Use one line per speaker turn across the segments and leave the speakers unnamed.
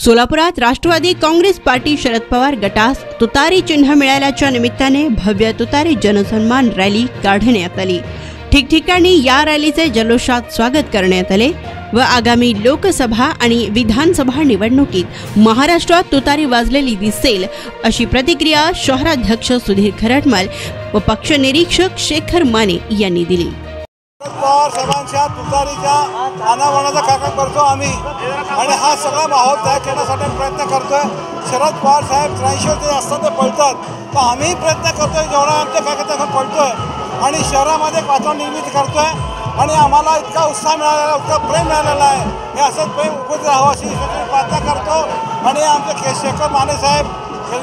सोलापुरात राष्ट्रवादी काँग्रेस पार्टी शरद पवार गटास तुतारी चिन्ह मिळाल्याच्या निमित्ताने भव्य तुतारी जनसन्मान रॅली काढण्यात आली। ठिकठिकाणी या रॅलीचे जल्लोषात स्वागत करण्यात आले व आगामी लोकसभा आणि विधानसभा निवडणुकीत महाराष्ट्रात तुतारी वाजलेली दिसेल अशी प्रतिक्रिया शहराध्यक्ष सुधीर खरटमल व पक्ष निरीक्षक शेखर माने यांनी दिली।
पवार साहेबांच्या तुतारीच्या अनावरणाचा कार्यक्रम करतो आम्ही आणि हा सगळा माहोल तयार करण्यासाठी प्रयत्न करतोय। शरद पवार साहेब 83 ते असतात ते पळतात, तर आम्ही प्रयत्न करतोय जेवढा आमच्या कार्यक्रमात पळतोय आणि शहरामध्ये वातावरण निर्मिती करतोय आणि आम्हाला इतका उत्साह मिळालेला, इतका प्रेम मिळालेला आहे। हे असंच प्रेम उपस्थित राहावं अशी प्रार्थना करतो आणि आमचे शेखर माने साहेब,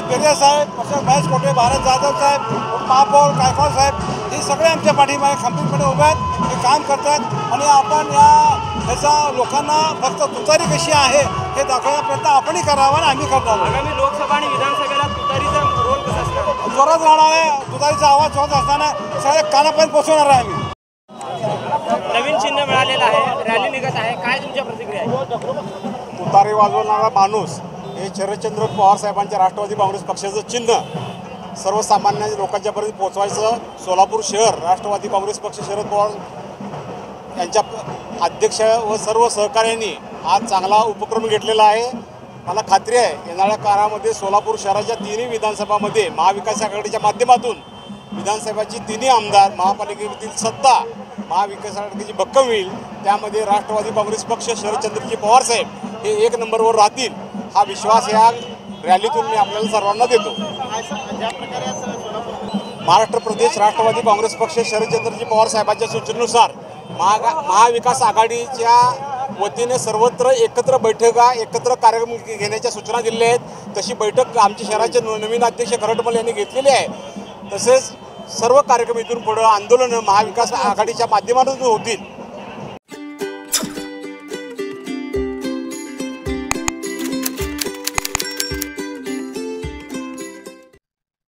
बेरिया साहेब, महेश कोटे, भारत जाधव साहेब, महापौर गायकवाड साहेब हे सगळे आमच्या पाठीमागे खंबीरपणे उभे आहेत, हे काम करतात आणि आपण याचा लोकांना फक्त तुतारी कशी आहे हे दाखवण्याचा प्रयत्न आपणही करावा आणि आम्ही करतो।
आगामी लोकसभा आणि विधानसभेला तुतारीचा रोल कसा असणार?
जोरात राहणार आहे, तुतारीचा आवाज जोरात असताना सगळे कानापर्यंत पोहोचवणार आहे आम्ही।
नवीन चिन्ह मिळालेलं आहे, रॅली निघत आहे, काय तुमच्या प्रतिक्रिया आहे?
तुतारी वाजवणारा माणूस हे शरदचंद्र पवार साहेबांच्या राष्ट्रवादी काँग्रेस पक्षाचं चिन्ह सर्वसामान्य लोकांच्यापर्यंत पोहोचवायचं सोलापूर शहर राष्ट्रवादी काँग्रेस पक्ष शरद पवार यांच्या अध्यक्ष व सर्व सहकार्यांनी आज चांगला उपक्रम घेतलेला आहे। मला खात्री आहे येणाऱ्या काळामध्ये सोलापूर शहराच्या तिन्ही विधानसभामध्ये महाविकास आघाडीच्या माध्यमातून विधानसभेची तिन्ही आमदार, महापालिकेतील सत्ता महाविकास आघाडीची भक्कम होईल। त्यामध्ये राष्ट्रवादी काँग्रेस पक्ष शरदचंद्रजी पवार साहेब हे 1 नंबरवर राहतील हा विश्वास या रॅलीतून मी आपल्याला सर्वांना देतो। महाराष्ट्र प्रदेश राष्ट्रवादी काँग्रेस पक्ष शरदचंद्रजी पवार साहेबांच्या सूचनेनुसार महाविकास आघाडीच्या वतीने सर्वत्र एकत्र बैठका, एकत्र कार्यक्रम घेण्याच्या सूचना दिल्या आहेत। तशी बैठक आमच्या शहराचे नवीन अध्यक्ष खरटमल यांनी घेतलेली आहे। तसेच सर्व कार्यक्रम इथून पुढे आंदोलन महाविकास आघाडीच्या माध्यमातून होतील।